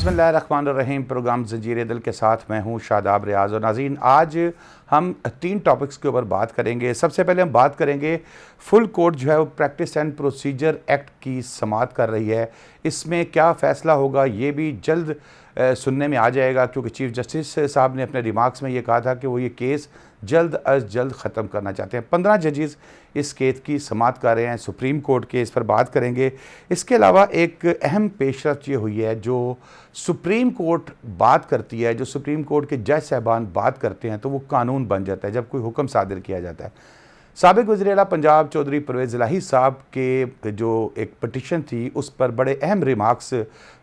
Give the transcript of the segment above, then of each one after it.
बिस्मिल्लाहिर्रहमानिर्रहीम। प्रोग्राम ज़ंजीर दिल के साथ मैं हूँ शादाब रियाज़। और नाज़रीन, आज हम 3 टॉपिक्स के ऊपर बात करेंगे। सबसे पहले हम बात करेंगे फुल कोर्ट जो है वो प्रैक्टिस एंड प्रोसीजर एक्ट की समाअत कर रही है। इसमें क्या फ़ैसला होगा ये भी जल्द सुनने में आ जाएगा, क्योंकि चीफ़ जस्टिस साहब ने अपने रिमार्क्स में ये कहा था कि वो ये केस जल्द अज जल्द ख़त्म करना चाहते हैं। 15 जजेस इस केस की समाअत कर रहे हैं सुप्रीम कोर्ट के, इस पर बात करेंगे। इसके अलावा एक अहम पेशरफ्त ये हुई है, जो सुप्रीम कोर्ट बात करती है, जो सुप्रीम कोर्ट के जज साहबान बात करते हैं तो वो कानून बन जाता है जब कोई हुक्म सादिर किया जाता है। साबिक़ वज़ीर-ए-आला पंजाब चौधरी परवेज़ इलाही साहब के जो एक पटिशन थी उस पर बड़े अहम रिमार्क्स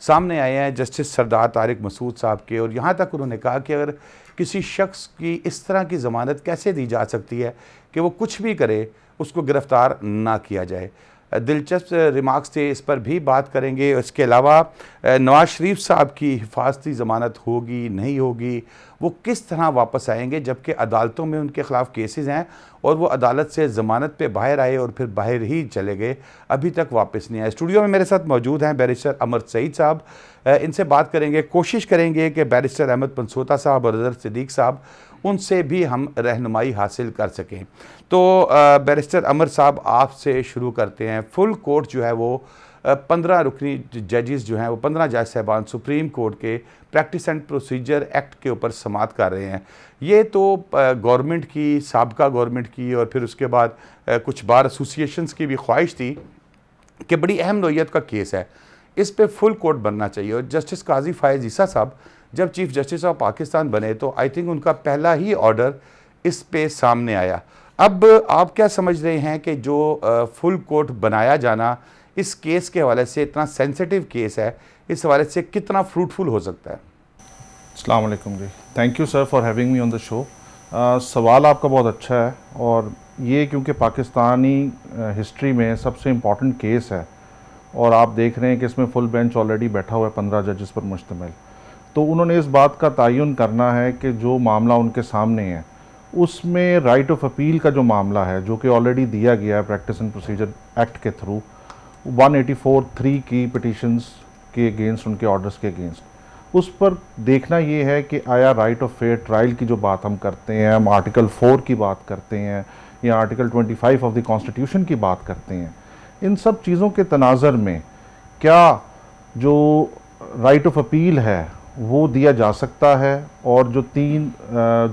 सामने आए हैं जस्टिस सरदार तारिक मसूद साहब के, और यहाँ तक उन्होंने कहा कि अगर किसी शख्स की इस तरह की ज़मानत कैसे दी जा सकती है कि वो कुछ भी करे, उसको गिरफ़्तार ना किया जाए। दिलचस्प रिमार्क्स थे, इस पर भी बात करेंगे। इसके अलावा नवाज़ शरीफ साहब की हिफाजती ज़मानत होगी नहीं होगी, वो किस तरह वापस आएंगे जबकि अदालतों में उनके ख़िलाफ़ केसेस हैं और वो अदालत से ज़मानत पे बाहर आए और फिर बाहर ही चले गए, अभी तक वापस नहीं आए। स्टूडियो में मेरे साथ मौजूद हैं बैरिस्टर अमर सईद साहब, इनसे बात करेंगे। कोशिश करेंगे कि बैरिस्टर अहमद पंसोता साहब और अज़हर सिद्दीक़ साहब, उनसे भी हम रहनुमाई हासिल कर सकें। तो बैरिस्टर अमर साहब, आपसे शुरू करते हैं। फुल कोर्ट जो है वो 15 रुकनी जजेस जो हैं वो 15 जज साहबान सुप्रीम कोर्ट के प्रैक्टिस एंड प्रोसीजर एक्ट के ऊपर समाअत कर रहे हैं। ये तो गवर्नमेंट की, साबका गवर्नमेंट की और फिर उसके बाद कुछ बार एसोसिएशंस की भी ख्वाहिश थी कि बड़ी अहम नौइयत का केस है, इस पे फुल कोर्ट बनना चाहिए। और जस्टिस काजी फ़ायज़ ईसा साहब जब चीफ़ जस्टिस ऑफ पाकिस्तान बने तो आई थिंक उनका पहला ही ऑर्डर इस पे सामने आया। अब आप क्या समझ रहे हैं कि जो फुल कोर्ट बनाया जाना इस केस के हवाले से, इतना सेंसिटिव केस है, इस हवाले से कितना फ्रूटफुल हो सकता है? अस्सलाम वालेकुम जी, thank you sir for having me on the show. सवाल आपका बहुत अच्छा है, और ये क्योंकि पाकिस्तानी हिस्ट्री में सबसे इम्पॉर्टेंट केस है और आप देख रहे हैं कि इसमें फुल बेंच ऑलरेडी बैठा हुआ है 15 जजेस पर मुश्तमिल, तो उन्होंने इस बात का तयन करना है कि जो मामला उनके सामने है उसमें राइट ऑफ अपील का जो मामला है, जो कि ऑलरेडी दिया गया है प्रैक्टिस एंड प्रोसीजर एक्ट के थ्रू 184(3) की पिटिशंस के अगेंस्ट, उनके ऑर्डर्स के अगेंस्ट, उस पर देखना ये है कि आया राइट ऑफ फेयर ट्रायल की जो बात हम करते हैं, हम आर्टिकल 4 की बात करते हैं या आर्टिकल 25 ऑफ द कॉन्स्टिट्यूशन की बात करते हैं, इन सब चीज़ों के तनाज़र में क्या जो राइट ऑफ अपील है वो दिया जा सकता है। और जो 3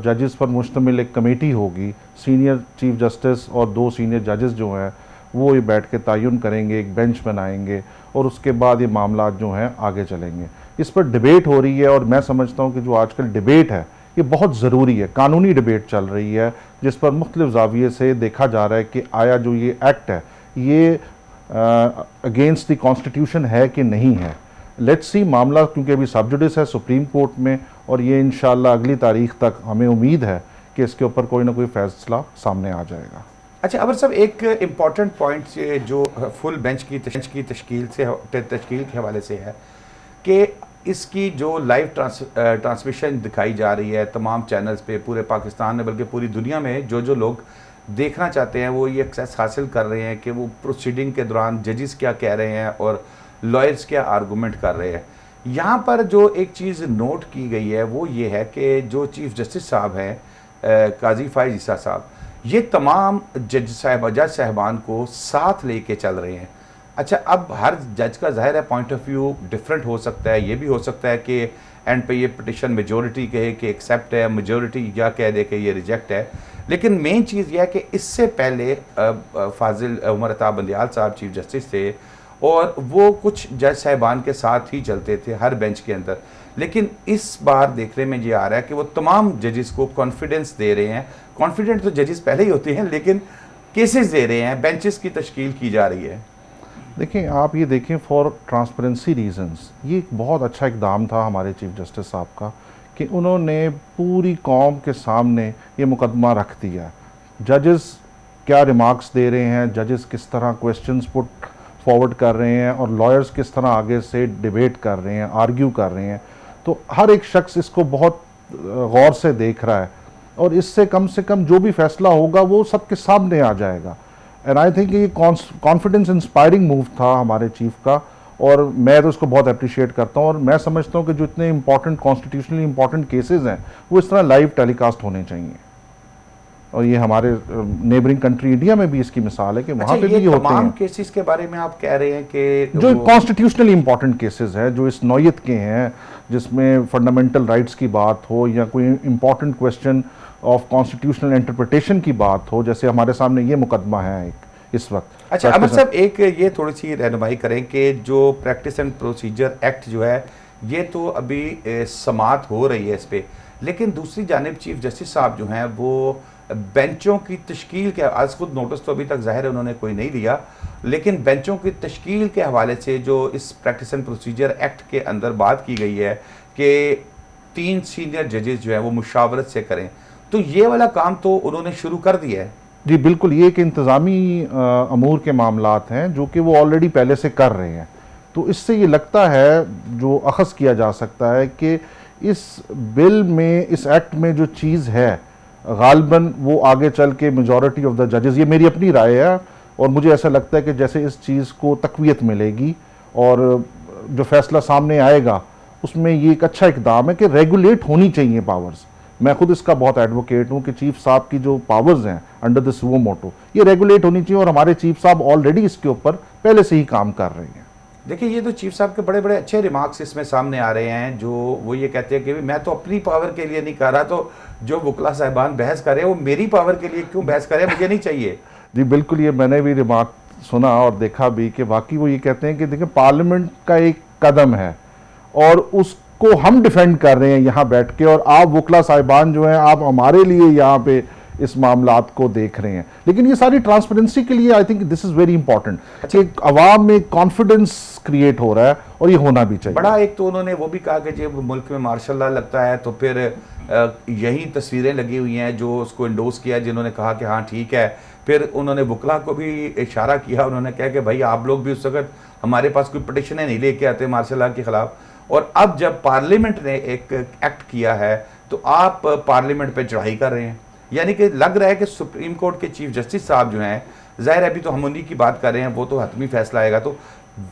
जजेस पर मुश्तमिल एक कमेटी होगी, सीनियर चीफ जस्टिस और 2 सीनियर जजेस जो हैं वो ये बैठ के तयन करेंगे, एक बेंच बनाएंगे और उसके बाद ये मामला जो हैं आगे चलेंगे। इस पर डिबेट हो रही है और मैं समझता हूँ कि जो आजकल डिबेट है ये बहुत ज़रूरी है, कानूनी डिबेट चल रही है जिस पर मुख्तलिफ ज़ाविये से देखा जा रहा है कि आया जो ये एक्ट है ये अगेंस्ट द कॉन्स्टिट्यूशन है कि नहीं है। लेट्स सी, मामला क्योंकि अभी सब जुडिस है सुप्रीम कोर्ट में और ये इंशाल्लाह अगली तारीख तक हमें उम्मीद है कि इसके ऊपर कोई ना कोई फैसला सामने आ जाएगा। अच्छा अमर साहब, एक इम्पॉर्टेंट पॉइंट जो फुल बेंच की तश्कील के हवाले से है कि इसकी जो लाइव ट्रांसमिशन दिखाई जा रही है तमाम चैनल्स पे पूरे पाकिस्तान में, बल्कि पूरी दुनिया में जो लोग देखना चाहते हैं वो ये एक्सेस हासिल कर रहे हैं कि वो प्रोसीडिंग के दौरान जजेस क्या कह रहे हैं और लॉयर्स क्या आर्गूमेंट कर रहे हैं। यहाँ पर जो एक चीज़ नोट की गई है वो ये है कि जो चीफ़ जस्टिस साहब हैं काजी फ़ायज़ ईसा साहब, ये तमाम जज साहबान को साथ लेके चल रहे हैं। अच्छा, अब हर जज का ज़ाहिर है पॉइंट ऑफ व्यू डिफरेंट हो सकता है। ये भी हो सकता है कि एंड पे ये पिटिशन मेजॉरिटी कहे कि एक्सेप्ट है, मेजॉरिटी या कह दे कि ये रिजेक्ट है। लेकिन मेन चीज़ यह है कि इससे पहले फाजिल उमर अता बंदियाल साहब चीफ जस्टिस थे और वो कुछ जज साहबान के साथ ही चलते थे हर बेंच के अंदर। लेकिन इस बार देखने में ये आ रहा है कि वो तमाम जजेस को कॉन्फिडेंस दे रहे हैं। कॉन्फिडेंट तो जजेस पहले ही होते हैं, लेकिन केसेस दे रहे हैं, बेंचेस की तश्कील की जा रही है। देखें, आप ये देखें, फॉर ट्रांसपेरेंसी रीजंस ये एक बहुत अच्छा इकदाम था हमारे चीफ जस्टिस साहब का कि उन्होंने पूरी कौम के सामने ये मुकदमा रख दिया। जजेस क्या रिमार्क्स दे रहे हैं, जजेस किस तरह क्वेश्चंस पुट फॉरवर्ड कर रहे हैं और लॉयर्स किस तरह आगे से डिबेट कर रहे हैं, आर्ग्यू कर रहे हैं, तो हर एक शख्स इसको बहुत गौर से देख रहा है और इससे कम से कम जो भी फैसला होगा वो सबके सामने आ जाएगा। एंड आई थिंक ये कॉन्फिडेंस इंस्पायरिंग मूव था हमारे चीफ का और मैं तो इसको बहुत अप्रिशिएट करता हूँ, और मैं समझता हूँ कि जो इतने इंपॉर्टेंट कॉन्स्टिट्यूशनली इंपॉर्टेंट केसेस हैं वो इस तरह लाइव टेलीकास्ट होने चाहिए। और ये हमारे नेबरिंग कंट्री इंडिया में भी इसकी मिसाल है कि अच्छा, वहाँ पे ये भी ये होते तमाम हैं। केसेस के बारे में आप कह रहे हैं कि जो वो कॉन्स्टिट्यूशनली इंपॉर्टेंट केसेस है, जो इस नौयत के हैं, जिसमें फंडामेंटल राइट्स की बात हो या कोई important question of constitutional interpretation की बात हो, जैसे हमारे सामने ये मुकदमा है एक इस वक्त। अच्छा अमर साहब, एक ये थोड़ी सी रहनुमाई करें कि जो प्रैक्टिस एंड प्रोसीजर एक्ट जो है ये तो अभी समाअत हो रही है इस पे, लेकिन दूसरी जानिब चीफ जस्टिस साहब जो हैं वो बेंचों की तश्कील के, आज खुद नोटिस तो अभी तक ज़ाहिर है उन्होंने कोई नहीं दिया, लेकिन बेंचों की तश्कील के हवाले से जो इस प्रैक्टिस एंड प्रोसीजर एक्ट के अंदर बात की गई है कि 3 सीनियर जजेस जो है वो मुशावरत से करें, तो ये वाला काम तो उन्होंने शुरू कर दिया है। जी बिल्कुल, ये एक इंतज़ामी अमूर के मामलात हैं जो कि वो ऑलरेडी पहले से कर रहे हैं। तो इससे ये लगता है, जो अखज़ किया जा सकता है, कि इस बिल में, इस एक्ट में जो चीज़ है गालबन वो आगे चल के मेजॉरिटी ऑफ द जजेस, ये मेरी अपनी राय है, और मुझे ऐसा लगता है कि जैसे इस चीज़ को तक़वियत मिलेगी और जो फैसला सामने आएगा उसमें ये एक अच्छा इकदाम है कि रेगुलेट होनी चाहिए पावर्स। मैं खुद इसका बहुत एडवोकेट हूँ कि चीफ साहब की जो पावर्स हैं अंडर द सुओ मोटो, ये रेगुलेट होनी चाहिए, और हमारे चीफ साहब ऑलरेडी इसके ऊपर पहले से ही काम कर रहे हैं। देखिए, ये तो चीफ साहब के बड़े बड़े अच्छे रिमार्क्स इसमें सामने आ रहे हैं, जो वो ये कहते हैं कि मैं तो अपनी पावर के लिए नहीं कर रहा, तो जो वकला साहिबान बहस कर रहे हैं वो मेरी पावर के लिए क्यों बहस करें, मुझे नहीं चाहिए। जी बिल्कुल, ये मैंने भी रिमार्क सुना और देखा भी कि वाकई वो ये कहते हैं कि देखिए पार्लियामेंट का एक कदम है और उसको हम डिफेंड कर रहे हैं यहाँ बैठ के, और आप वकला साहिबान जो हैं आप हमारे लिए यहाँ पे इस मामलात को देख रहे हैं। लेकिन ये सारी ट्रांसपेरेंसी के लिए I think this is very important कि अवाम में कॉन्फिडेंस क्रिएट हो रहा है, और ये होना भी चाहिए। बड़ा एक तो उन्होंने वो भी कहा कि जब मुल्क में मार्शल लॉ लगता है तो फिर यही तस्वीरें लगी हुई हैं जो उसको इंडोर्स किया, जिन्होंने कहा कि हाँ ठीक है। फिर उन्होंने वकला को भी इशारा किया, उन्होंने कहा कि भाई आप लोग भी उस वक्त हमारे पास कोई पटिशनें नहीं लेके आते मार्शल लॉ के खिलाफ, और अब जब पार्लियामेंट ने एक एक्ट किया है तो आप पार्लियामेंट पे चढ़ाई कर रहे हैं। यानी कि लग रहा है कि सुप्रीम कोर्ट के चीफ जस्टिस साहब जो हैं, ज़ाहिर है अभी तो हम उन्हीं की बात कर रहे हैं, वो तो हतमी फैसला आएगा, तो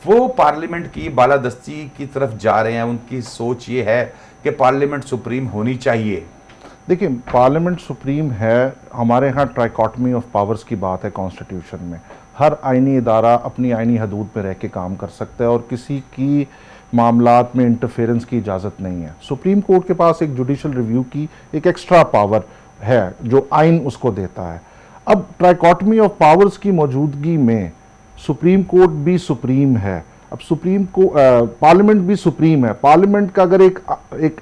वो पार्लियामेंट की बालादस्ती की तरफ जा रहे हैं। उनकी सोच ये है कि पार्लियामेंट सुप्रीम होनी चाहिए। देखिए, पार्लियामेंट सुप्रीम है, हमारे यहाँ ट्राइकॉटमी ऑफ पावर्स की बात है कॉन्स्टिट्यूशन में। हर आइनी इदारा अपनी आइनी हदूद पे रह के काम कर सकता है और किसी की मामलात में इंटरफेरेंस की इजाज़त नहीं है। सुप्रीम कोर्ट के पास एक जुडिशल रिव्यू की एक एक्स्ट्रा पावर है जो आइन उसको देता है। अब ट्राइकॉटमी ऑफ पावर्स की मौजूदगी में सुप्रीम कोर्ट भी सुप्रीम है, अब सुप्रीम को पार्लियामेंट भी सुप्रीम है। पार्लियामेंट का अगर एक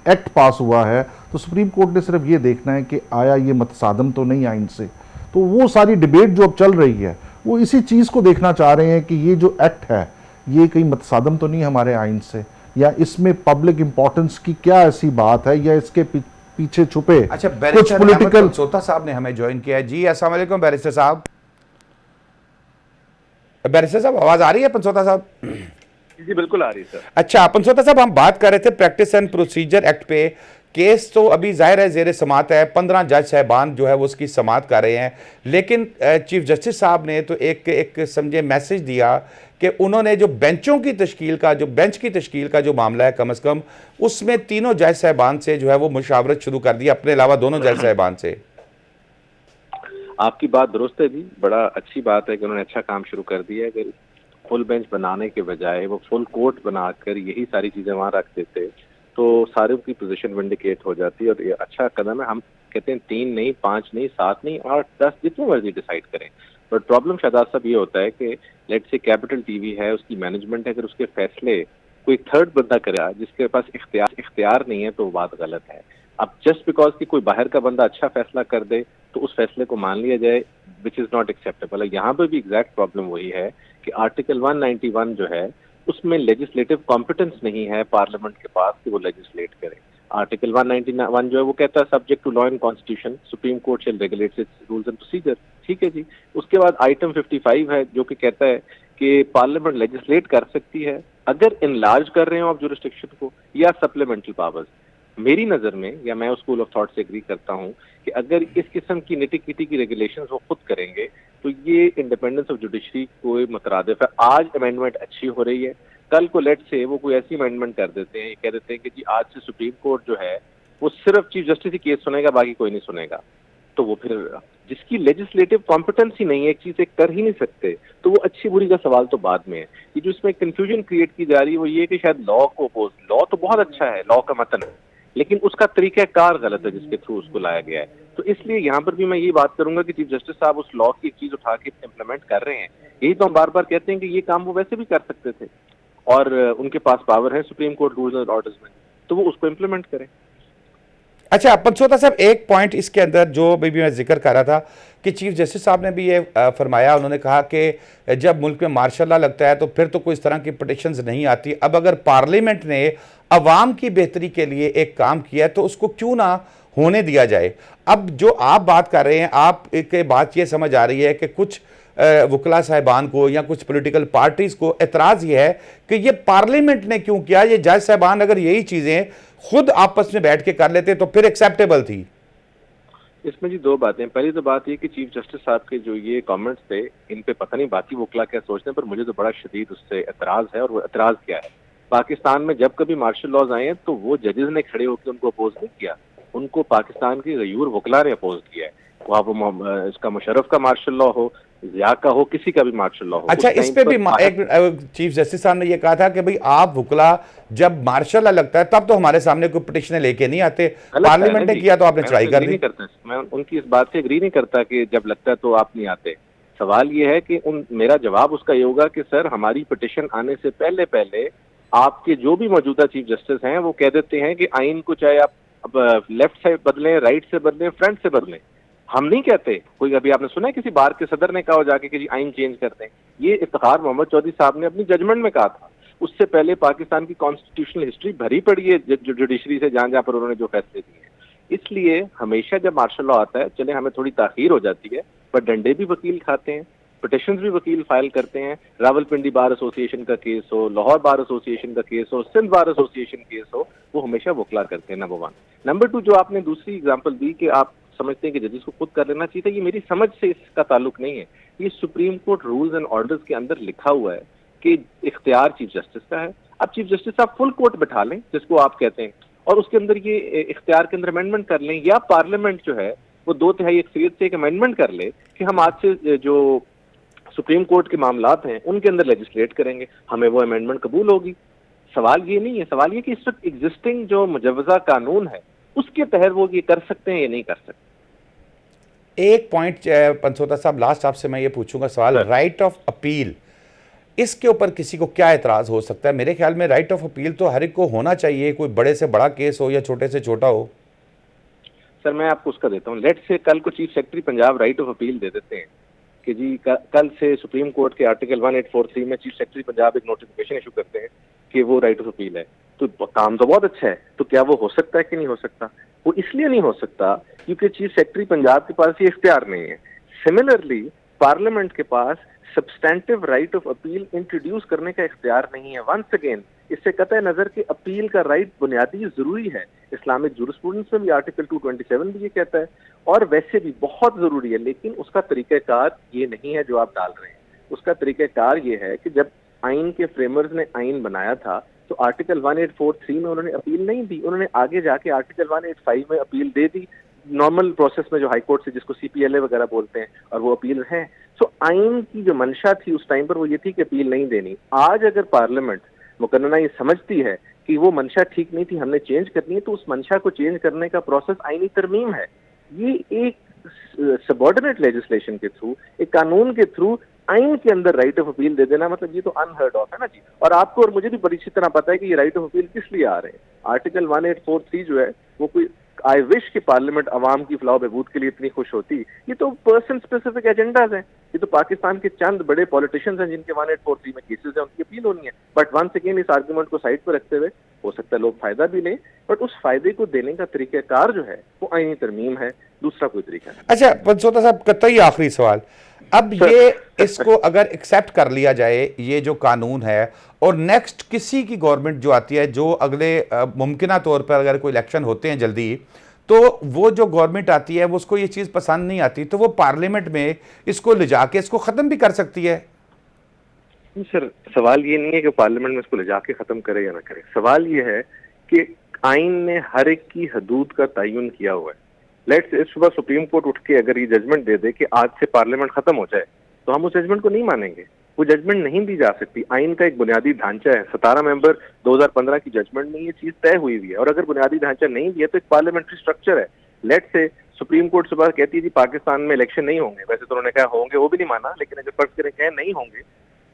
एक्ट पास हुआ है तो सुप्रीम कोर्ट ने सिर्फ ये देखना है कि आया ये मतसादम तो नहीं आइन से। तो वो सारी डिबेट जो अब चल रही है वो इसी चीज़ को देखना चाह रहे हैं कि ये जो एक्ट है ये कहीं मतसादम तो नहीं हमारे आइन से, या इसमें पब्लिक इंपॉर्टेंस की क्या ऐसी बात है, या इसके पीछे छुपे अच्छा, कुछ पॉलिटिकल। पंचोता साहब ने हमें ज्वाइन किया है जी। अस्सलाम वालेकुम बैरिस्टर साहब। बैरिस्टर साहब आवाज आ रही है पंचोता साहब? जी बिल्कुल आ रही है सर। अच्छा पंचोता साहब, हम बात कर रहे थे प्रैक्टिस एंड प्रोसीजर एक्ट पे। केस तो अभी जाहिर है जेर समात है, 15 जज साहबान जो है वो उसकी समात कर रहे हैं, लेकिन चीफ जस्टिस साहब ने तो एक समझे मैसेज दिया कि उन्होंने जो बेंचों की तश्कील का, जो बेंच की तश्कील का जो मामला है, कम अज़ कम उसमें तीनों जज साहबान से जो है वो मुशावरत शुरू कर दी, अपने अलावा दोनों जज साहबान से। आपकी बात दुरुस्त है जी, बड़ा अच्छी बात है कि उन्होंने अच्छा काम शुरू कर दिया है। अगर फुल बेंच बनाने के बजाय वो फुल कोर्ट बनाकर यही सारी चीजें वहां रख देते तो सारे की पोजीशन विंडिकेट हो जाती है, और ये अच्छा कदम है। हम कहते हैं 3 नहीं, 5 नहीं, 7 नहीं, 8, 10 जितनी मर्जी डिसाइड करें। बट प्रॉब्लम शादाब साहब ये होता है कि लेट से कैपिटल टीवी है, उसकी मैनेजमेंट है, अगर उसके फैसले कोई थर्ड बंदा करे जिसके पास इख्तियार नहीं है तो बात गलत है। अब जस्ट बिकॉज कि कोई बाहर का बंदा अच्छा फैसला कर दे तो उस फैसले को मान लिया जाए, विच इज नॉट एक्सेप्टेबल है। यहाँ पर भी एग्जैक्ट प्रॉब्लम वही है कि आर्टिकल 191 जो है उसमें लेजिस्लेटिव कॉम्पिटेंस नहीं है पार्लियामेंट के पास कि वो लेजिस्लेट करे। आर्टिकल 191 जो है वो कहता है subject to law and constitution Supreme Court shall regulate its rules and procedure, ठीक है जी। उसके बाद आइटम 55 है जो कि कहता है कि पार्लियामेंट लेजिस्लेट कर सकती है अगर इनलार्ज कर रहे हो आप जुरिस्डिक्शन को या सप्लीमेंट्री पावर्स। मेरी नजर में, या मैं उस स्कूल ऑफ थॉट से एग्री करता हूं कि अगर इस किस्म की निटी-किटी की रेगुलेशंस वो खुद करेंगे तो ये इंडिपेंडेंस ऑफ जुडिशरी को मुतरादिफ है। आज अमेंडमेंट अच्छी हो रही है, कल को लेट से वो कोई ऐसी अमेंडमेंट कर देते हैं, कह देते हैं कि जी आज से सुप्रीम कोर्ट जो है वो सिर्फ चीफ जस्टिस ही केस सुनेगा, बाकी कोई नहीं सुनेगा, तो वो फिर जिसकी लेजिस्लेटिव कॉम्पिटेंसी नहीं है, एक चीज एक कर ही नहीं सकते, तो वो अच्छी बुरी का सवाल तो बाद में है। ये जो इसमें कंफ्यूजन क्रिएट की जा रही है वो ये कि शायद लॉ को अपोज, लॉ तो बहुत अच्छा है, लॉ का मतन, लेकिन उसका तरीकाकार गलत है जिसके थ्रू उसको लाया गया है। तो इसलिए यहाँ पर भी मैं ये बात करूंगा कि चीफ जस्टिस साहब उस लॉ की एक चीज उठा के इम्प्लीमेंट कर रहे हैं। यही तो हम बार बार कहते हैं कि ये काम वो वैसे भी कर सकते थे और उनके पास पावर है supreme court rules and orders में, तो वो उसको इम्प्लीमेंट करें। अच्छा पंचोता साहब, एक पॉइंट इसके अंदर जो भी मैं जिक्र कर रहा था कि चीफ जस्टिस साहब ने भी ये फरमाया, उन्होंने कहा कि जब मुल्क में मार्शल लॉ लगता है तो फिर तो कोई इस तरह की पिटिशंस नहीं आती। अब अगर पार्लियामेंट ने अवाम की बेहतरी के लिए एक काम किया है तो उसको क्यों ना होने दिया जाए। अब जो आप बात कर रहे हैं, आप एक बात ये समझ आ रही है कि कुछ वकला साहिबान को या कुछ पॉलिटिकल पार्टीज को एतराज़ ये है कि ये पार्लियामेंट ने क्यों किया, ये जज साहिबान अगर यही चीज़ें खुद आपस में बैठ के कर लेते तो फिर एक्सेप्टेबल थी। इसमें जी दो बातें, पहली तो बात ये कि चीफ जस्टिस साहब के जो ये कमेंट्स थे, इन पे पता नहीं बाकी वकला क्या सोचते हैं, पर मुझे तो बड़ा शदीद उससे एतराज़ है। और वो एतराज़ क्या है, पाकिस्तान में जब कभी मार्शल लॉज आए हैं तो वो जजेस ने खड़े होकर उनको अपोज नहीं किया, उनको पाकिस्तान के गयूर वकला ने अपोज किया है। वहाँ वो इसका मुशर्रफ का मार्शल लॉ हो, जिया का हो, किसी का भी मार्शल लॉ हो। अच्छा, इस पे भी एक चीफ जस्टिस साहब ने ये कहा था कि भाई आप वकला जब मार्शल लॉ लगता है तब तो हमारे सामने कोई पिटिशन लेके नहीं आते, पार्लियामेंट ने किया तो आपने चढ़ाई कर दी। मैं उनकी इस बात से एग्री नहीं करता कि जब लगता है तो आप नहीं आते। सवाल ये है कि मेरा जवाब उसका ये होगा कि सर हमारी पिटिशन आने से पहले पहले आपके जो भी मौजूदा चीफ जस्टिस हैं वो कह देते हैं कि आइन को चाहे आप लेफ्ट से बदलें, राइट से बदलें, फ्रंट से बदलें। हम नहीं कहते, कोई अभी आपने सुना है किसी बार के सदर ने कहा जाके कि जी आइन चेंज कर दें। ये इफ्तिखार मोहम्मद चौधरी साहब ने अपनी जजमेंट में कहा था। उससे पहले पाकिस्तान की कॉन्स्टिट्यूशनल हिस्ट्री भरी पड़ी है जुडिशरी से, जहां जहां पर उन्होंने जो फैसले दिए हैं। इसलिए हमेशा जब मार्शल लॉ आता है, चले हमें थोड़ी ताखीर हो जाती है, पर डंडे भी वकील खाते हैं, पिटिशन भी वकील फाइल करते हैं। रावलपिंडी बार एसोसिएशन का केस हो, लाहौर बार एसोसिएशन का केस हो, सिंध बार एसोसिएशन केस हो, वो हमेशा वकला करते हैं। नंबर 1। नंबर 2, जो आपने दूसरी एग्जाम्पल दी कि आप समझते हैं कि जजेस को खुद कर लेना चाहिए था, ये मेरी समझ से इसका ताल्लुक नहीं है। ये supreme court rules and orders के अंदर लिखा हुआ है कि इख्तियार चीफ जस्टिस का है। अब चीफ जस्टिस साहब फुल कोर्ट बैठा लें, जिसको आप कहते हैं, और उसके अंदर ये इख्तियार के अंदर अमेंडमेंट कर लें, या पार्लियामेंट जो है वो 2/3 अक्सरियत से एक अमेंडमेंट कर ले कि हम आज से जो सुप्रीम कोर्ट के मामलात हैं उनके अंदर लेजिस्लेट करेंगे, हमें वो अमेंडमेंट कबूल होगी। सवाल ये नहीं है, सवाल ये कि इस वक्त एग्जिस्टिंग जो मुजव्वजा कानून है उसके तहत वो ये कर सकते हैं या नहीं कर सकते। एक पॉइंट पंचोता साहब, लास्ट आपसे मैं ये पूछूंगा सवाल, राइट ऑफ अपील, इसके ऊपर किसी को क्या एतराज़ हो सकता है? मेरे ख्याल में राइट ऑफ अपील तो हर एक को होना चाहिए, कोई बड़े से बड़ा केस हो या छोटे से छोटा हो। सर मैं आपको उसका देता हूँ। लेट से कल को chief secretary Punjab right of appeal दे देते हैं कि जी कल से सुप्रीम कोर्ट के आर्टिकल 1843 में चीफ सेक्रेटरी पंजाब एक नोटिफिकेशन इशू करते हैं कि वो राइट ऑफ अपील है, तो काम तो बहुत अच्छा है। तो क्या वो हो सकता है कि नहीं हो सकता? वो इसलिए नहीं हो सकता क्योंकि चीफ सेक्रेटरी पंजाब के पास ये इख्तियार नहीं है। सिमिलरली पार्लियामेंट के पास substantive right of appeal introduce करने का इख्तियार नहीं है। वंस अगेन, इससे कतई नजर कि अपील का राइट बुनियादी जरूरी है। इस्लामिक जूरिस्प्रूडेंस में भी आर्टिकल 227 भी ये कहता है, और वैसे भी बहुत जरूरी है, लेकिन उसका तरीक़ाकार ये नहीं है जो आप डाल रहे हैं। उसका तरीक़ाकार ये है कि जब आइन के फ्रेमर्स ने आइन बनाया था तो आर्टिकल 1843 में उन्होंने अपील नहीं दी, उन्होंने आगे जाके आर्टिकल 185 में अपील दे दी, नॉर्मल प्रोसेस में जो हाई कोर्ट से, जिसको CPLA वगैरह बोलते हैं, और वो अपील है। सो आइन की जो मंशा थी उस टाइम पर वो ये थी कि अपील नहीं देनी। आज अगर पार्लियामेंट मुकन्ना ये समझती है कि वो मंशा ठीक नहीं थी, हमने चेंज करनी है, तो उस मंशा को चेंज करने का प्रोसेस आईनी तरमीम है। ये एक सबऑर्डिनेट लेजिस्लेशन के थ्रू, एक कानून के थ्रू आइन के अंदर राइट ऑफ अपील दे देना, मतलब ये तो अनहर्ड ऑफ है ना जी। और आपको और मुझे भी बड़ी अच्छी तरह पता है कि ये राइट ऑफ अपील किस लिए आ रहे हैं। आर्टिकल 1843 जो है वो कोई आई विश कि पार्लियामेंट अवाम की फलाह बहबूद के लिए इतनी खुश होती। ये तो पर्सन स्पेसिफिक एजेंडाज हैं। ये तो पाकिस्तान के चंद बड़े पॉलिटिशियंस हैं जिनके 1843 में केसेस हैं, उनकी अपील होनी है। बट वंस अगेन इस आर्गुमेंट को साइड पर रखते हुए हो सकता है लोग फायदा भी लें, बट उस फायदे को देने का तरीकाकार जो है वो आईनी तरमीम है, दूसरा कोई तरीका नहीं। अच्छा पंचोता साहब, कतई आखिरी सवाल, अब ये इसको अगर एक्सेप्ट कर लिया जाए ये जो कानून है, और नेक्स्ट किसी की गवर्नमेंट जो आती है, जो अगले मुमकिन तौर पर अगर कोई इलेक्शन होते हैं जल्दी, तो वो जो गवर्नमेंट आती है वो उसको ये चीज़ पसंद नहीं आती, तो वो पार्लियामेंट में इसको ले जाके इसको ख़त्म भी कर सकती है। सर, सवाल ये नहीं है कि पार्लियामेंट में इसको ले जाके खत्म करे या ना करे। सवाल ये है कि आइन ने हर एक की हदूद का तयन किया हुआ है। लेट्स इस सुबह सुप्रीम कोर्ट उठ के अगर ये जजमेंट दे दे कि आज से पार्लियामेंट खत्म हो जाए, तो हम उस जजमेंट को नहीं मानेंगे। वो जजमेंट नहीं दी जा सकती। आइन का एक बुनियादी ढांचा है, 17 मेंबर 2015 की जजमेंट में ये चीज तय हुई हुई है। और अगर बुनियादी ढांचा नहीं दिया तो एक पार्लियामेंट्री स्ट्रक्चर है। लेट्स से सुप्रीम कोर्ट सुबह कहती है जी पाकिस्तान में इलेक्शन नहीं होंगे, वैसे तो उन्होंने कहा होंगे, वो भी नहीं माना, लेकिन अगर फर्ज करें कहें नहीं होंगे,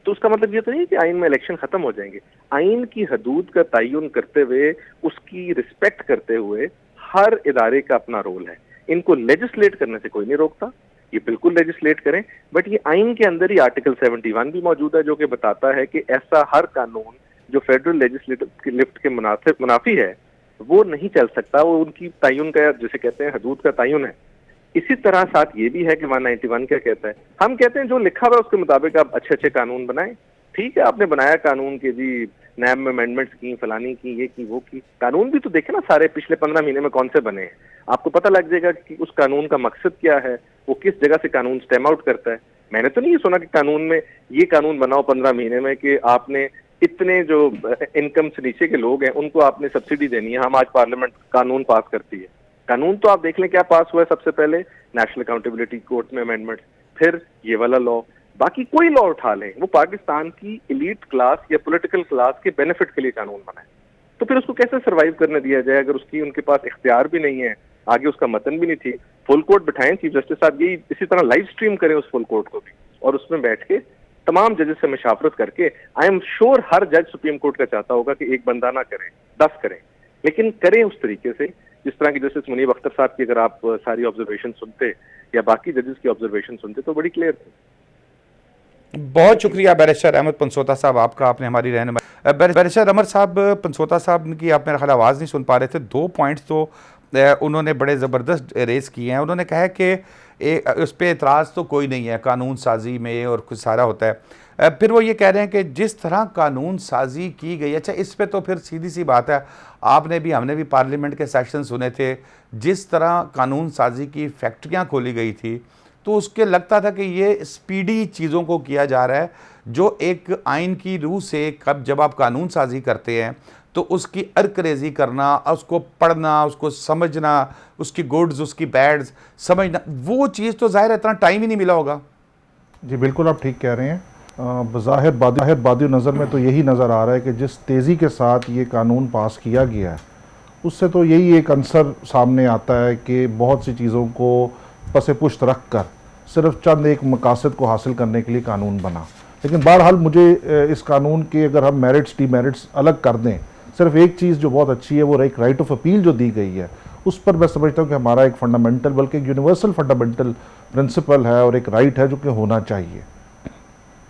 तो उसका मतलब ये तो नहीं कि आइन में इलेक्शन खत्म हो जाएंगे। आइन की हदूद का तयन करते हुए, उसकी रिस्पेक्ट करते हुए हर इदारे का अपना रोल है। इनको लेजिस्लेट करने से कोई नहीं रोकता, ये बिल्कुल लेजिस्लेट करें, बट ये आइन के अंदर ही आर्टिकल 71 भी मौजूद है जो कि बताता है कि ऐसा हर कानून जो फेडरल लेजिस्लेटिव की लिफ्ट के मुनाफी है वो नहीं चल सकता। वो उनकी तयन का, जिसे कहते हैं हदूद का तयन है। इसी तरह साथ ये भी है कि 191 क्या कहता है। हम कहते हैं जो लिखा हुआ है उसके मुताबिक आप अच्छे अच्छे कानून बनाएं। ठीक है, आपने बनाया कानून के जी नैब में अमेंडमेंट्स की, फलानी की, ये की, वो की। कानून भी तो देखे ना सारे पिछले 15 महीने में कौन से बने हैं। आपको पता लग जाएगा कि उस कानून का मकसद क्या है, वो किस जगह से कानून स्टेम आउट करता है। मैंने तो नहीं ये सुना कि कानून में ये कानून बनाओ 15 महीने में कि आपने इतने जो इनकम से नीचे के लोग हैं उनको आपने सब्सिडी देनी है। हम आज पार्लियामेंट कानून पास करती है। कानून तो आप देख लें क्या पास हुआ है। सबसे पहले नेशनल अकाउंटेबिलिटी कोर्ट में अमेंडमेंट, फिर ये वाला लॉ, बाकी कोई लॉ उठा लें वो पाकिस्तान की एलीट क्लास या पॉलिटिकल क्लास के बेनिफिट के लिए कानून बनाए। तो फिर उसको कैसे सरवाइव करने दिया जाए अगर उसकी उनके पास इख्तियार भी नहीं है, आगे उसका मतन भी नहीं थी। फुल कोर्ट बिठाएं, चीफ जस्टिस साहब यही इसी तरह लाइव स्ट्रीम करें उस फुल कोर्ट को भी, और उसमें बैठ के तमाम जजेस से मशावरत करके, आई एम श्योर हर जज सुप्रीम कोर्ट का चाहता होगा कि एक बंदा ना करे, 10 करें, लेकिन करें उस तरीके से जिस तरह की जस्टिस मुनीब अख्तर साहब की अगर आप सारी ऑब्जर्वेशन सुनते या बाकी जजेस की ऑब्जर्वेशन सुनते तो बड़ी क्लियर थी। बहुत शुक्रिया बैरिस्टर अहमद पंसोता साहब आपका, आपने हमारी रहनुमाई। बैरिस्टर अमर साहब पंसोता साहब की आप मेरा ख्याल आवाज़ नहीं सुन पा रहे थे। 2 पॉइंट्स तो उन्होंने बड़े ज़बरदस्त रेस किए हैं। उन्होंने कहा कि उस पर एतराज़ तो कोई नहीं है, कानून साजी में और कुछ सारा होता है। फिर वो ये कह रहे हैं कि जिस तरह कानून साजी की गई, अच्छा इस पे तो फिर सीधी सी बात है, आपने भी हमने भी पार्लियामेंट के सेशन सुने थे, जिस तरह कानून साजी की फैक्ट्रियाँ खोली गई थी तो उसके लगता था कि ये स्पीडी चीज़ों को किया जा रहा है, जो एक आइन की रूह से कब जब आप कानून साजी करते हैं तो उसकी अरकरेजी करना, उसको पढ़ना, उसको समझना, उसकी गुड्स उसकी बैड्स समझना, वो चीज़ तो ज़ाहिर है इतना टाइम ही नहीं मिला होगा। जी बिल्कुल आप ठीक कह रहे हैं। बज़ाहिर बादी नज़र में तो यही नज़र आ रहा है कि जिस तेज़ी के साथ ये कानून पास किया गया है उससे तो यही एक अंसर सामने आता है कि बहुत सी चीज़ों को पसे पुश्त रख कर सिर्फ चंद एक मकासद को हासिल करने के लिए कानून बना। लेकिन बहरहाल मुझे इस कानून के अगर हम मेरिट्स डीमेरिट्स अलग कर दें, सिर्फ एक चीज़ जो बहुत अच्छी है वो एक राइट ऑफ अपील जो दी गई है, उस पर मैं समझता हूँ कि हमारा एक फंडामेंटल बल्कि एक यूनिवर्सल फंडामेंटल प्रिंसिपल है और एक राइट है जो कि होना चाहिए।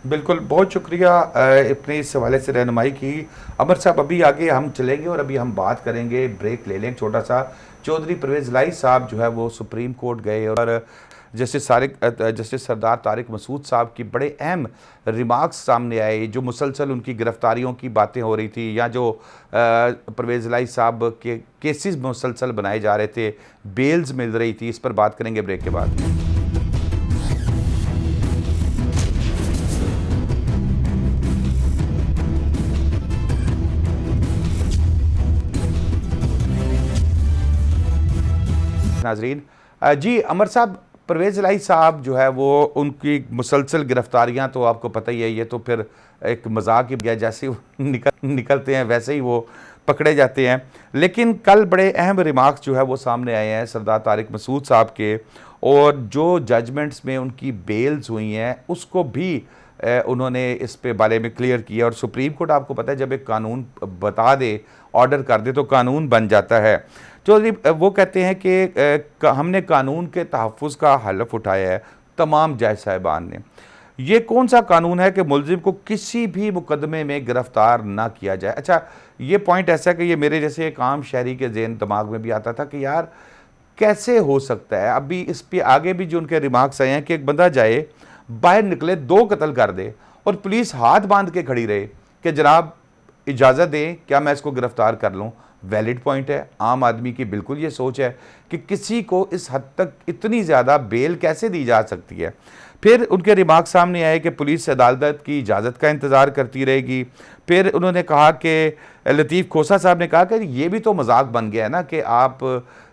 बिल्कुल, बहुत शुक्रिया अपने इस हवाले से रहनुमाई की। अमर साहब अभी आगे हम चलेंगे और अभी हम बात करेंगे, ब्रेक ले लें छोटा सा। चौधरी परवेज़ इलाही साहब जो है वो सुप्रीम कोर्ट गए और जस्टिस सरदार तारिक मसूद साहब की बड़े अहम रिमार्क्स सामने आए, जो मुसलसल उनकी गिरफ्तारियों की बातें हो रही थी या जो परवेज़ इलाही साहब के केसेस मुसलसल बनाए जा रहे थे, बेल्स मिल रही थी। इस पर बात करेंगे ब्रेक के बाद। नाजरीन जी, अमर साहब, परवेज़ इलाही साहब जो है वो उनकी मुसलसल गिरफ्तारियां तो आपको पता ही है, ये तो फिर एक मजाक ही गया, जैसे वो निकलते हैं वैसे ही वो पकड़े जाते हैं। लेकिन कल बड़े अहम रिमार्क्स जो है वो सामने आए हैं सरदार तारिक मसूद साहब के, और जो जजमेंट्स में उनकी बेल्स हुई हैं उसको भी उन्होंने इस पे बारे में क्लियर किया। और सुप्रीम कोर्ट आपको पता है जब एक कानून बता दे, ऑर्डर कर दे तो कानून बन जाता है। तो वो कहते हैं कि हमने कानून के तहफ़्फ़ुज़ का हलफ उठाया है तमाम जज साहिबान ने। ये कौन सा कानून है कि मुलजिम को किसी भी मुकदमे में गिरफ़्तार ना किया जाए? अच्छा, ये पॉइंट ऐसा है कि ये मेरे जैसे एक आम शहरी के ज़हन दिमाग में भी आता था कि यार कैसे हो सकता है। अभी इस पे आगे भी जो उनके रिमार्क्स आए हैं कि एक बंदा जाए, बाहर निकले, 2 कत्ल कर दे और पुलिस हाथ बांध के खड़ी रहे कि जनाब इजाज़त दें, क्या मैं इसको गिरफ़्तार कर लूँ। वैलिड पॉइंट है, आम आदमी की बिल्कुल ये सोच है कि किसी को इस हद तक इतनी ज़्यादा बेल कैसे दी जा सकती है। फिर उनके रिमार्क सामने आए कि पुलिस अदालत की इजाज़त का इंतज़ार करती रहेगी। फिर उन्होंने कहा कि लतीफ़ खोसा साहब ने कहा कि ये भी तो मजाक बन गया है ना कि आप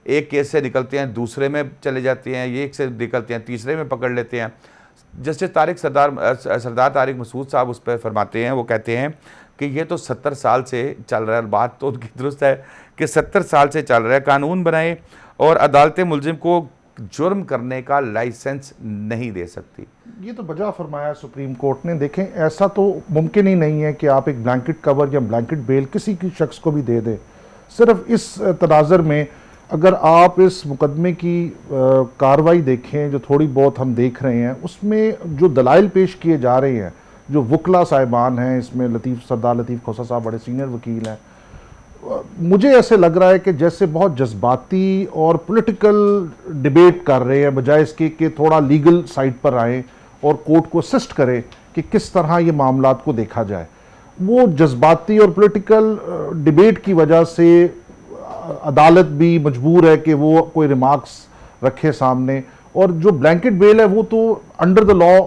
एक केस से निकलते हैं दूसरे में चले जाते हैं, एक से निकलते हैं तीसरे में पकड़ लेते हैं। जस्टिस सरदार तारिक मसूद साहब उस पर फरमाते हैं, वो कहते हैं कि ये तो 70 साल से चल रहा है। बात तो उनकी दुरुस्त है कि 70 साल से चल रहा है। कानून बनाए और अदालतें मुलजिम को जुर्म करने का लाइसेंस नहीं दे सकती। ये तो बजा फरमाया सुप्रीम कोर्ट ने। देखें, ऐसा तो मुमकिन ही नहीं है कि आप एक ब्लैंकेट कवर या ब्लैंकेट बेल किसी की शख्स को भी दे दें। सिर्फ इस तनाज़र में अगर आप इस मुकदमे की कार्रवाई देखें, जो थोड़ी बहुत हम देख रहे हैं, उसमें जो दलाइल पेश किए जा रहे हैं, जो वकला साहिबान हैं, इसमें सरदार लतीफ़ खोसा साहब बड़े सीनियर वकील हैं, मुझे ऐसे लग रहा है कि जैसे बहुत जज्बाती और पॉलिटिकल डिबेट कर रहे हैं, बजाय इसके कि थोड़ा लीगल साइड पर आए और कोर्ट को असिस्ट करें कि किस तरह ये मामलात को देखा जाए। वो जज्बाती और पॉलिटिकल डिबेट की वजह से अदालत भी मजबूर है कि वो कोई रिमार्क्स रखे सामने, और जो ब्लैंकेट बेल है वो तो अंडर द लॉ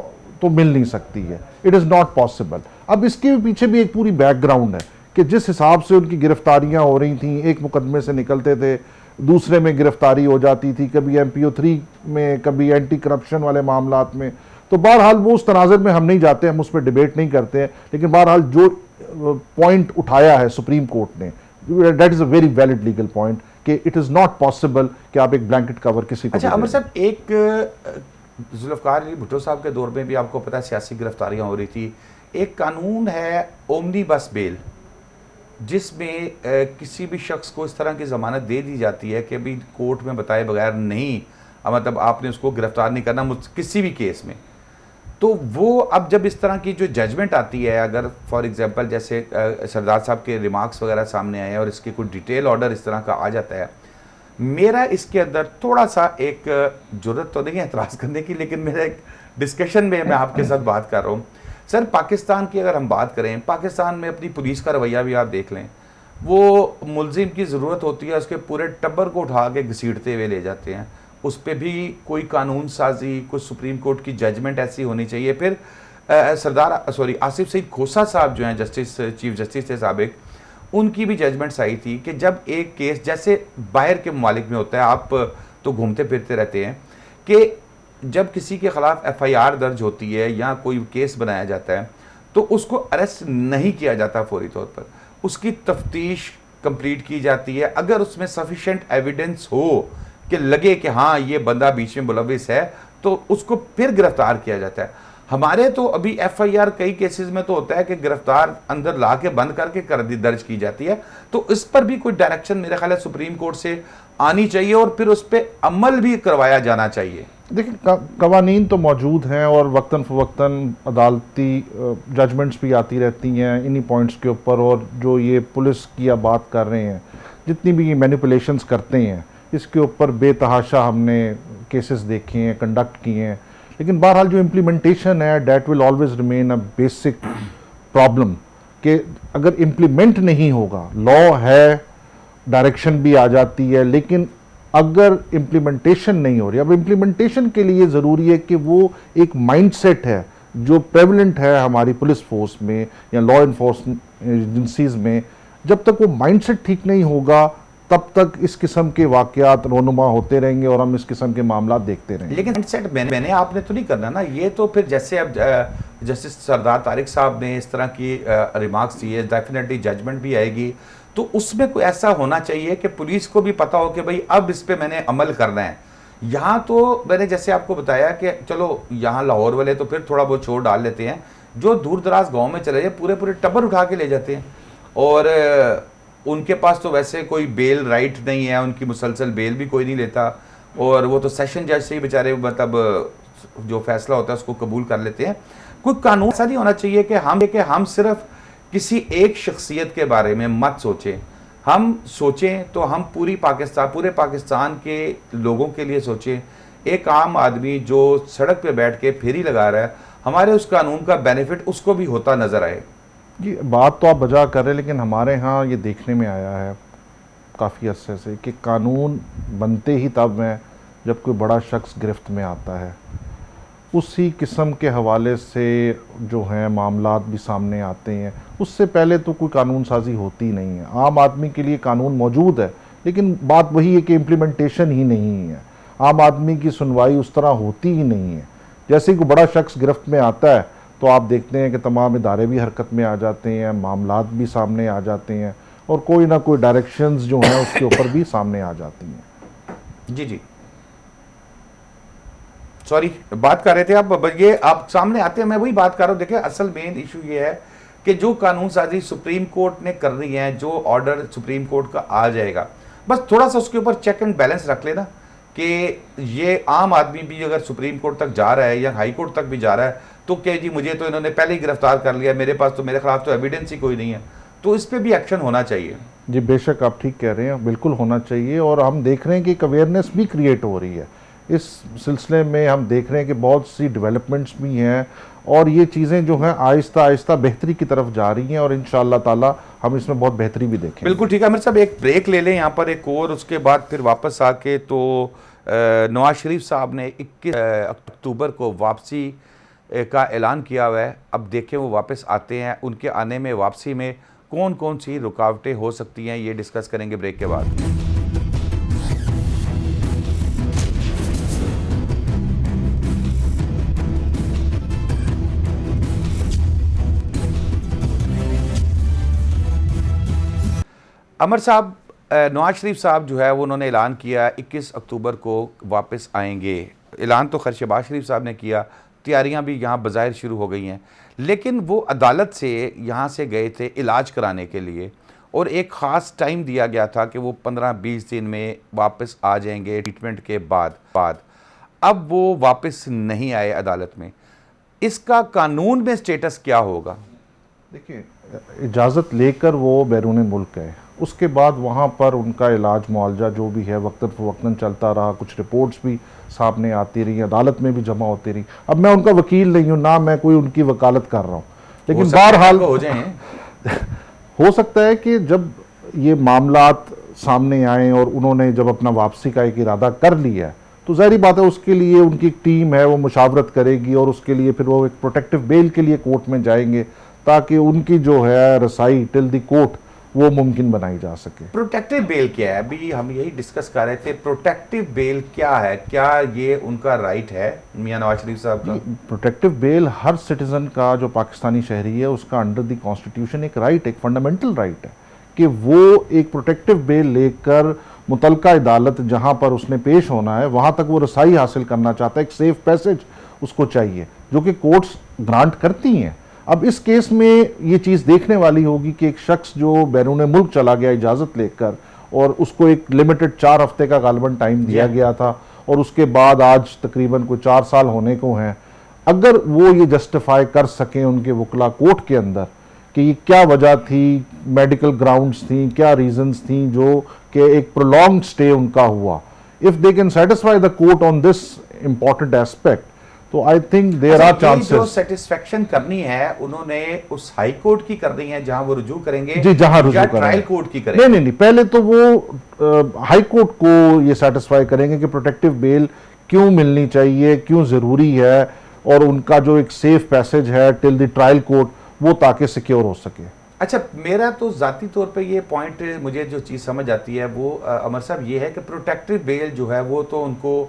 तो मिल नहीं सकती है। It is not possible. अब इसके पीछे भी एक पूरी बैकग्राउंड है कि जिस हिसाब से उनकी गिरफ्तारियां हो रही थी, एक मुकदमे से निकलते थे दूसरे में गिरफ्तारी हो जाती थी, कभी MPO 3 में, कभी एंटी करप्शन वाले मामलात में। तो बहरहाल वो उस तनाज़र में हम नहीं जाते, हम उस पर डिबेट नहीं करते हैं, लेकिन बहरहाल जो पॉइंट उठाया है सुप्रीम कोर्ट ने, that is a very valid legal point कि इट इज़ नॉट पॉसिबल कि आप एक ब्लैंकेट कवर किसी को। अच्छा अमर साहब, एक जुल्फ़िकार अली भुट्टो साहब के दौर में भी आपको पता है सियासी गिरफ्तारियां हो रही थी। एक कानून है ओमनीबस बेल, जिसमें किसी भी शख्स को इस तरह की ज़मानत दे दी जाती है कि अभी कोर्ट में बताए बगैर नहीं, मतलब आपने उसको गिरफ्तार नहीं करना किसी भी केस में। तो वो अब जब इस तरह की जो जजमेंट आती है, अगर फॉर एग्जांपल जैसे सरदार साहब के रिमार्क्स वगैरह सामने आए और इसके कोई डिटेल ऑर्डर इस तरह का आ जाता है, मेरा इसके अंदर थोड़ा सा एक जरूरत तो नहीं है एतराज़ करने की, लेकिन मेरा एक डिस्कशन में मैं आपके साथ बात कर रहा हूँ। सर, पाकिस्तान की अगर हम बात करें, पाकिस्तान में अपनी पुलिस का रवैया भी आप देख लें। वो मुलजिम की ज़रूरत होती है, उसके पूरे टब्बर को उठा के घसीटते हुए ले जाते हैं। उस पर भी कोई कानून साजी, कोई सुप्रीम कोर्ट की जजमेंट ऐसी होनी चाहिए। फिर आसिफ सईद खोसा साहब जो हैं जस्टिस, चीफ जस्टिस थे साबिक, उनकी भी जजमेंट्स आई थी कि जब एक केस जैसे बाहर के ममालिक में होता है, आप तो घूमते फिरते रहते हैं, कि जब किसी के ख़िलाफ़ FIR दर्ज होती है या कोई केस बनाया जाता है तो उसको अरेस्ट नहीं किया जाता फौरी तौर पर, उसकी तफ्तीश कंप्लीट की जाती है। अगर उसमें सफिशेंट एविडेंस हो कि लगे कि हाँ ये बंदा बीच में मुलविस है, तो उसको फिर गिरफ्तार किया जाता है। हमारे तो अभी FIR कई केसेस में तो होता है कि गिरफ्तार अंदर ला के बंद करके दर्ज की जाती है। तो इस पर भी कोई डायरेक्शन मेरे ख्याल है सुप्रीम कोर्ट से आनी चाहिए और फिर उस पर अमल भी करवाया जाना चाहिए। देखिए, कवानीन तो मौजूद हैं और वक्तन फ़वक्तन अदालती जजमेंट्स भी आती रहती हैं इन्हीं पॉइंट्स के ऊपर। और जो ये पुलिस की आप बात कर रहे हैं, जितनी भी ये मैनिपुलेशंस करते हैं, इसके ऊपर बेतहाशा हमने केसेस देखे हैं, कंडक्ट किए हैं। लेकिन बहरहाल जो इम्प्लीमेंटेशन है, that will always remain a basic problem, कि अगर इम्प्लीमेंट नहीं होगा, लॉ है, डायरेक्शन भी आ जाती है, लेकिन अगर इम्प्लीमेंटेशन नहीं हो रही। अब इम्प्लीमेंटेशन के लिए ज़रूरी है कि वो एक माइंडसेट है जो प्रेवलेंट है हमारी पुलिस फोर्स में या लॉ इन्फोर्समेंट एजेंसीज़ में। जब तक वो माइंडसेट ठीक नहीं होगा, तब तक इस किस्म के वाक़यात रोनुमा होते रहेंगे और हम इस किस्म के मामला देखते रहेंगे। लेकिन माइंडसेट मैंने आपने तो नहीं करना ना, ये तो फिर जैसे अब जस्टिस सरदार तारिक साहब ने इस तरह की रिमार्क्स दिए, डेफिनेटली जजमेंट भी आएगी, तो उसमें कोई ऐसा होना चाहिए कि पुलिस को भी पता हो कि भाई अब इस पे मैंने अमल करना है। यहाँ तो मैंने जैसे आपको बताया कि चलो यहाँ लाहौर वाले तो फिर थोड़ा बहुत छोड़ डाल लेते हैं, जो दूर दराज गाँव में चले जाए पूरे पूरे टब्बर उठा के ले जाते हैं, और उनके पास तो वैसे कोई बेल राइट नहीं है, उनकी मुसलसल बेल भी कोई नहीं लेता, और वो तो सेशन जज से ही बेचारे मतलब जो फैसला होता है उसको कबूल कर लेते हैं। कोई कानून ऐसा नहीं होना चाहिए कि हम सिर्फ किसी एक शख्सियत के बारे में मत सोचें, हम सोचें तो हम पूरे पाकिस्तान के लोगों के लिए सोचें। एक आम आदमी जो सड़क पे बैठ के फेरी लगा रहा है, हमारे उस कानून का बेनिफिट उसको भी होता नज़र आए। जी, बात तो आप बजा कर रहे हैं, लेकिन हमारे यहाँ ये देखने में आया है काफ़ी अरसे से कि कानून बनते ही तब हैं जब कोई बड़ा शख्स गिरफ्त में आता है। उसी किस्म के हवाले से जो हैं मामलात भी सामने आते हैं। उससे पहले तो कोई कानून साजी होती नहीं है। आम आदमी के लिए कानून मौजूद है, लेकिन बात वही है कि इम्प्लीमेंटेशन ही नहीं है। आम आदमी की सुनवाई उस तरह होती ही नहीं है। जैसे ही कोई बड़ा शख्स गिरफ्त में आता है तो आप देखते हैं कि तमाम इदारे भी हरकत में आ जाते हैं, मामलात भी सामने आ जाते हैं और कोई ना कोई डायरेक्शंस जो हैं उसके ऊपर भी सामने आ जाती हैं। जी जी, सॉरी, बात कर रहे थे आप, ये आप सामने आते हैं, मैं वही बात कर रहा हूँ। देखिए, असल मेन इशू ये है कि जो कानून साजी सुप्रीम कोर्ट ने कर रही है, जो ऑर्डर सुप्रीम कोर्ट का आ जाएगा, बस थोड़ा सा उसके ऊपर चेक एंड बैलेंस रख लेना कि ये आम आदमी भी अगर सुप्रीम कोर्ट तक जा रहा है या हाई कोर्ट तक भी जा रहा है तो क्या जी, मुझे तो इन्होंने पहले ही गिरफ्तार कर लिया, मेरे पास तो मेरे खिलाफ तो एविडेंस ही कोई नहीं है, तो इस पर भी एक्शन होना चाहिए। जी बेशक, आप ठीक कह रहे हैं, बिल्कुल होना चाहिए। और हम देख रहे हैं कि एक अवेयरनेस भी क्रिएट हो रही है इस सिलसिले में। हम देख रहे हैं कि बहुत सी डेवलपमेंट्स भी हैं और ये चीज़ें जो हैं आहिस्ता आहिस्ता बेहतरी की तरफ जा रही हैं और इंशाअल्लाह ताला हम इसमें बहुत बेहतरी भी देखेंगे। बिल्कुल ठीक है। मेरे साहब एक ब्रेक ले लें यहाँ पर एक और, उसके बाद फिर वापस आके तो नवाज शरीफ साहब ने 21 अक्टूबर को वापसी का ऐलान किया हुआ है। अब देखें वो वापस आते हैं, उनके आने में, वापसी में कौन कौन सी रुकावटें हो सकती हैं, ये डिस्कस करेंगे ब्रेक के बाद। अमर साहब, नवाज शरीफ साहब जो है वो उन्होंने ऐलान किया 21 अक्टूबर को वापस आएंगे। ऐलान तो खैर शहबाज शरीफ साहब ने किया, तैयारियां भी यहाँ बज़ाहिर शुरू हो गई हैं, लेकिन वो अदालत से यहाँ से गए थे इलाज कराने के लिए और एक ख़ास टाइम दिया गया था कि वो 15-20 दिन में वापस आ जाएंगे ट्रीटमेंट के बाद। अब वो वापस नहीं आए अदालत में, इसका कानून में स्टेटस क्या होगा? देखिए, इजाज़त लेकर वो बैरून मुल्क गए, उसके बाद वहाँ पर उनका इलाज मुआवजा जो भी है वक्तन चलता रहा, कुछ रिपोर्ट्स भी सामने आती रही, अदालत में भी जमा होती रही। अब मैं उनका वकील नहीं हूँ, ना मैं कोई उनकी वकालत कर रहा हूँ, लेकिन बहरहाल हो जाए हो सकता है कि जब ये मामलात सामने आए और उन्होंने जब अपना वापसी का एक इरादा कर लिया है तो ज़ाहिर बात है उसके लिए उनकी एक टीम है, वो मुशावरत करेगी और उसके लिए फिर वो एक प्रोटेक्टिव बेल के लिए कोर्ट में जाएंगे ताकि उनकी जो है रसाई टिल द कोर्ट वो मुमकिन बनाई जा सके। प्रोटेक्टिव बेल क्या है? अभी हम यही डिस्कस कर रहे थे, प्रोटेक्टिव बेल क्या है? क्या ये उनका राइट है मियां नवाज शरीफ साहब का? प्रोटेक्टिव बेल हर सिटीजन का जो पाकिस्तानी शहरी है उसका अंडर द कॉन्स्टिट्यूशन एक राइट, एक फंडामेंटल राइट है कि वो एक प्रोटेक्टिव बेल लेकर मुतलका अदालत जहाँ पर उसने पेश होना है वहाँ तक वो रसाई हासिल करना चाहता है, एक सेफ पैसेज उसको चाहिए जो कि कोर्ट्स ग्रांट करती हैं। अब इस केस में ये चीज़ देखने वाली होगी कि एक शख्स जो बैरून मुल्क चला गया इजाज़त लेकर और उसको एक लिमिटेड 4 हफ्ते का गालबन टाइम दिया गया था और उसके बाद आज तकरीबन कोई 4 साल होने को हैं, अगर वो ये जस्टिफाई कर सकें उनके वकला कोर्ट के अंदर कि ये क्या वजह थी, मेडिकल ग्राउंड्स थी, क्या रीजंस थी जो कि एक प्रोलॉन्ग्ड स्टे उनका हुआ, if they can satisfy the court on this important aspect, तो I think there are chances. जो सेटिस्फेक्शन करनी है उन्होंने उस हाई कोर्ट की करनी है जहां वो रुजू करेंगे, जी जहां रुजू करेंगे, ट्रायल कोर्ट की करेंगे? नहीं, पहले तो वो हाई कोर्ट को ये सेटिस्फाई करेंगे कि प्रोटेक्टिव बेल क्यों मिलनी चाहिए, क्यों ज़रूरी है और उनका जो एक सेफ पैसेज है टिल द ट्रायल कोर्ट वो ताकि सिक्योर हो सके। अच्छा, मेरा तो ज़ाती तौर पे ये पॉइंट, मुझे जो चीज़ समझ आती है वो अमर साहब ये है कि प्रोटेक्टिव बेल जो है वो तो उनको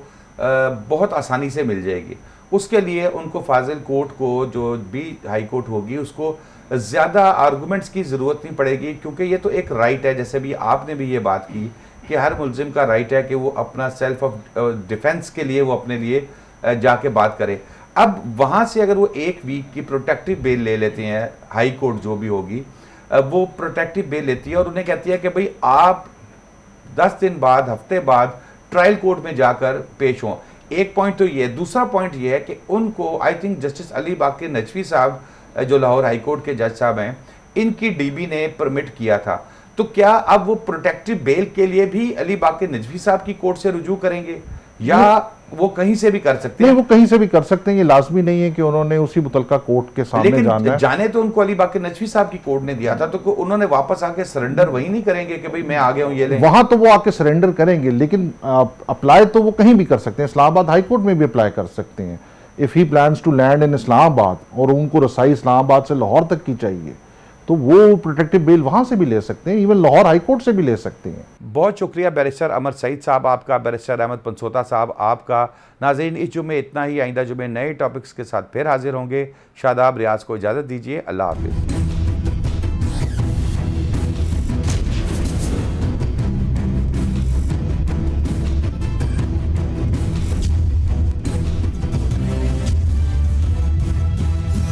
बहुत आसानी से मिल जाएगी। उसके लिए उनको फाजिल कोर्ट को, जो भी हाई कोर्ट होगी, उसको ज़्यादा आर्गूमेंट्स की ज़रूरत नहीं पड़ेगी क्योंकि ये तो एक राइट है। जैसे भी आपने भी ये बात की कि हर मुलजिम का राइट है कि वो अपना सेल्फ ऑफ डिफेंस के लिए वो अपने लिए जाके बात करे। अब वहाँ से अगर वो 1 वीक की प्रोटेक्टिव बेल ले लेते हैं, हाई कोर्ट जो भी होगी वो प्रोटेक्टिव बेल लेती है और उन्हें कहती है कि भाई आप 10 दिन बाद, हफ्ते बाद ट्रायल कोर्ट में जाकर पेश हों। एक पॉइंट तो ये, दूसरा पॉइंट ये है कि उनको आई थिंक जस्टिस अली बाकर नजवी साहब जो लाहौर हाई कोर्ट के जज साहब हैं, इनकी डीबी ने परमिट किया था, तो क्या अब वो प्रोटेक्टिव बेल के लिए भी अली बाकर नजवी साहब की कोर्ट से रुजू करेंगे या वो कहीं से भी कर सकते हैं? नहीं, वो कहीं से भी कर सकते हैं, ये लाजमी नहीं है कि उन्होंने उसी मुतलका कोर्ट के सामने लेकिन जाने तो उनको अली बाकर नजवी साहब की कोर्ट ने दिया था, तो उन्होंने वापस आके सरेंडर वही नहीं करेंगे कि भाई मैं आ गया हूं, ये ले? वहां तो वो आके सरेंडर करेंगे, लेकिन अप्लाई तो वो कहीं भी कर सकते हैं, इस्लामाबाद हाई कोर्ट में भी अप्लाई कर सकते हैं। If he plans to land in Islamabad और उनको रसाई इस्लामाबाद से लाहौर तक की चाहिए, तो वो प्रोटेक्टिव बेल वहाँ से भी ले सकते हैं, इवन लाहौर हाई कोर्ट से भी ले सकते हैं। बहुत शुक्रिया बैरिस्टर अमर सईद साहब आपका, बैरिस्टर अहमद पंसोता साहब आपका। नाज़रीन, इस जुमे इतना ही। आइंदा जुमे नए टॉपिक्स के साथ फिर हाजिर होंगे। शादाब रियाज को इजाज़त दीजिए। अल्लाह हाफिज़।